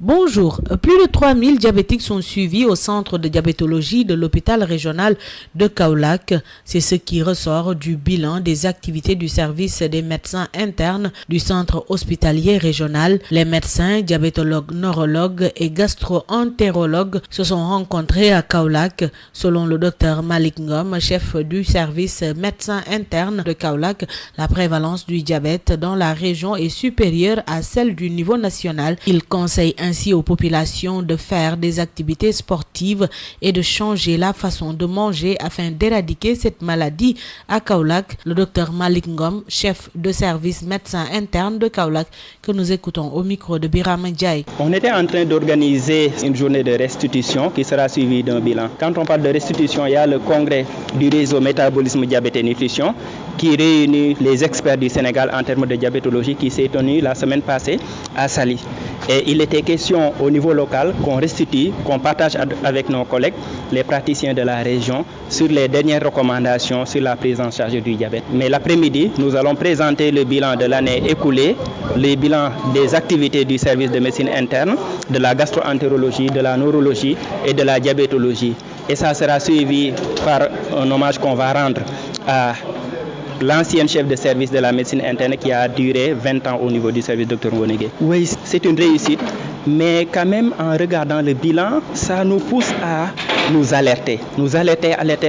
Bonjour, plus de 3000 diabétiques sont suivis au centre de diabétologie de l'hôpital régional de Kaolack. C'est ce qui ressort du bilan des activités du service des médecins internes du centre hospitalier régional. Les médecins, diabétologues, neurologues et gastro-entérologues se sont rencontrés à Kaolack. Selon le docteur Malick Ngom, chef du service médecin interne de Kaolack, la prévalence du diabète dans la région est supérieure à celle du niveau national. Il conseille ainsi aux populations de faire des activités sportives et de changer la façon de manger afin d'éradiquer cette maladie à Kaolack. Le docteur Malick Ngom, chef de service médecin interne de Kaolack, que nous écoutons au micro de Birama Ndiaye. On était en train d'organiser une journée de restitution qui sera suivie d'un bilan. Quand on parle de restitution, il y a le congrès du réseau métabolisme, diabète et nutrition qui réunit les experts du Sénégal en termes de diabétologie qui s'est tenu la semaine passée à Saly. Et il était question au niveau local qu'on restitue, qu'on partage avec nos collègues, les praticiens de la région, sur les dernières recommandations sur la prise en charge du diabète. Mais l'après-midi, nous allons présenter le bilan de l'année écoulée, les bilans des activités du service de médecine interne, de la gastro-entérologie, de la neurologie et de la diabétologie. Et ça sera suivi par un hommage qu'on va rendre à l'ancienne chef de service de la médecine interne qui a duré 20 ans au niveau du service Dr Ngoné. Oui, c'est une réussite, mais quand même en regardant le bilan, ça nous pousse à nous alerter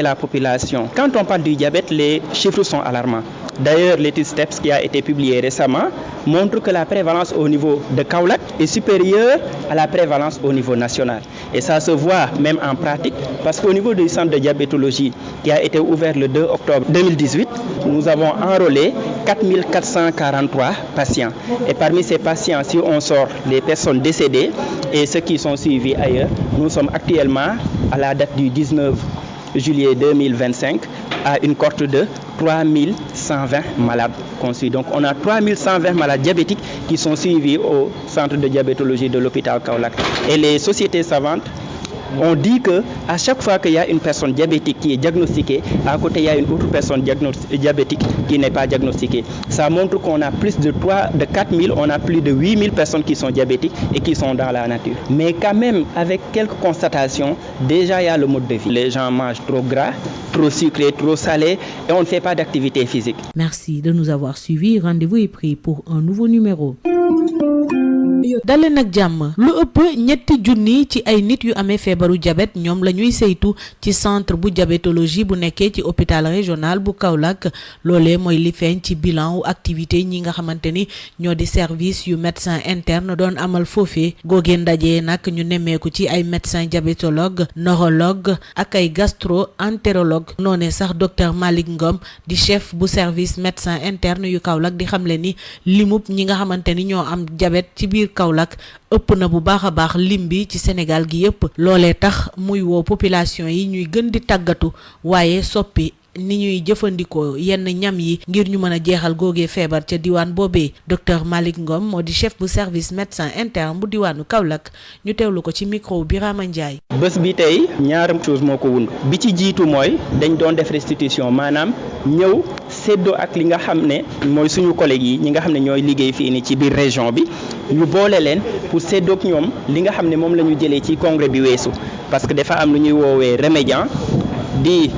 la population. Quand on parle du diabète, les chiffres sont alarmants. D'ailleurs, l'étude STEPS qui a été publiée récemment montre que la prévalence au niveau de Kaolack est supérieure à la prévalence au niveau national. Et ça se voit même en pratique parce qu'au niveau du centre de diabétologie qui a été ouvert le 2 octobre 2018, nous avons enrôlé 4443 patients. Et parmi ces patients, si on sort les personnes décédées et ceux qui sont suivis ailleurs, nous sommes actuellement à la date du 19 juillet 2025 à une cohorte de 3120 malades conçus. Donc on a 3120 malades diabétiques qui sont suivis au centre de diabétologie de l'hôpital Kaolack. Et les sociétés savantes ont dit que à chaque fois qu'il y a une personne diabétique qui est diagnostiquée, à côté il y a une autre personne diabétique qui n'est pas diagnostiquée. Ça montre qu'on a plus de 4000, on a plus de 8000 personnes qui sont diabétiques et qui sont dans la nature. Mais quand même, avec quelques constatations, déjà il y a le mode de vie. Les gens mangent trop gras, trop sucré, trop salé et on ne fait pas d'activité physique. Merci de nous avoir suivis. Rendez-vous est pris pour un nouveau numéro. daleen ak jàmm lu ëpp ñetti junni ci ay nit yu amee feebaru diabète ñoom la ñuy saytu ci centre bu diabétologie bu nekkee ci hôpital régional bu Kaolack loolee mooy li feeñ ci bilan wu activité ñi nga xamante ni ñoo di service yu médecin interne doon amal foofee googee ndaje nag ñu nemmeeku ci ay médecin diabétologue neurologue ak ay gastro-entérologue noonee sax docteur Malick Ngom di chef bu service médecin interne yu Kaolack di xamle ni limub ñi nga xamante ni ñoo am diabète ci biir Kaolack ëpp na bu baax a baax lim bi ci Sénégal gi yépp loolee tax muy woo population yi ñuy gën di tàggatu waaye soppi ni ñuy jëfandikoo yenn ñam yi ngir ñu mën a jeexal googee feebar ca diwaan boobee docteur Malick Ngom moo di chef bu service médecin interne bu diwaanu Kaolack ñu teewlu ko ci micro Birama Ndiaye. bés bi tey ñaar chose moo ko wund bi ci jiitu mooy dañ doon def restitution maanaam ñëw séddoo ak li nga xam ne mooy suñu collègues yi ñi nga xam ne ñooy liggéey fii ni ci biir région bi ñu boole leen pour séddoog ñoom li nga xam ne moom la ñu jëlee ci congrès bi weesu parce que dafa am lu ñuy woowee Rémédian di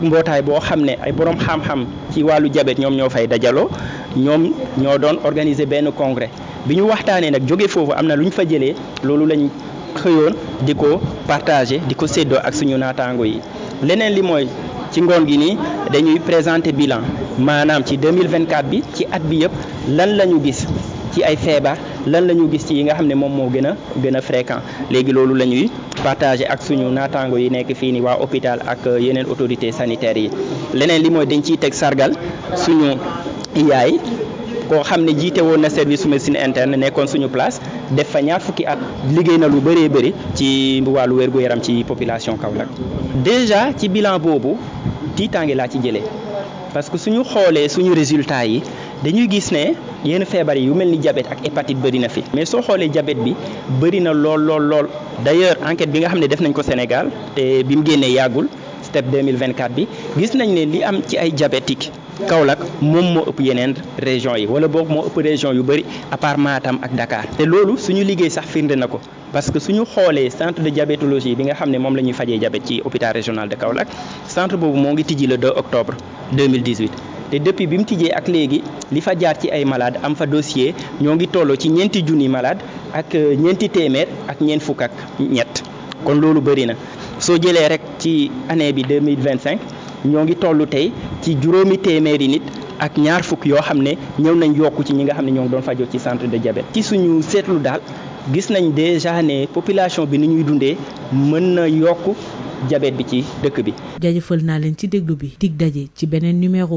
mbootaay boo xam ne ay borom xam-xam ci wàllu diabète ñoom ñoo fay dajaloo ñoom ñoo doon organiser benn congrès bi ñu waxtaanee nag jóge foofu am na lu ñu fa jëlee loolu lañ xëyoon di ko partager di ko séddoo ak suñu naataango yi leneen li mooy ci ngoon gi nii dañuy présenter bilan maanaam ci 2024 bi ci at bi yëpp lan la ñu gis ci ay feebar lan la ñu gis ci yi nga xam ne moom moo gën a fréquent léegi loolu la ñuy partager ak suñu naataango yi nekk fii ni waa hôpital ak yeneen autorités sanitaires yi leneen li mooy dañ ciy teg sargal suñu yaay koo xam ne jiite woon na service su médecine interne nekkoon suñu place def fa ñaar fukki at liggéey na lu bëree bëri ci wàllu wér-gu-yaram ci population Kaolack déjà ci bilan boobu tiitaange laa ci jëlee parce que suñu xoolee suñu résultat yi dañuy gis ne yenn feebar yi yu mel ni diabète ak hépatite bëri na fi mais soo xoolee diabète bi bëri na lool d'ailleurs enquête bi nga xam ne def nañ ko Sénégal te bi mu génnee yàggul STEP 2024 bi gis nañ ne li am ci ay diabétique Kaolack moom moo ëpp yeneen région yi wala boog moo ëpp région yu bëri à part Matam ak Dakar te loolu suñu liggéey sax firnde na ko parce que suñu xoolee centre de diabétologie bi nga xam ne moom la ñuy fajee diabète ci hôpital régional de Kaolack centre boobu moo ngi tijji le 2 octobre 2018 te depuis bi mu tijjee ak léegi li fa jaar ci ay malade am fa dossier ñoo ngi tolloo ci 4 junni malade ak 4 téeméer ak 4 fukk ak ñett kon loolu bëri na soo jëlee rek ci année bi 2025 ñoo ngi toll tey ci 5 téeméeri nit ak 2 fukk yoo xam ne ñëw nañ yokku ci ñi nga xam ne ñoo ngi doon fajoo ci centre de diabète ci suñu seetlu daal gis nañ déjà ne population bi ni ñuy dundee mën na yokk diabète bi ci dëkk bi. jaajëfal naa leen ci déglu bi dig daje ci beneen numéro.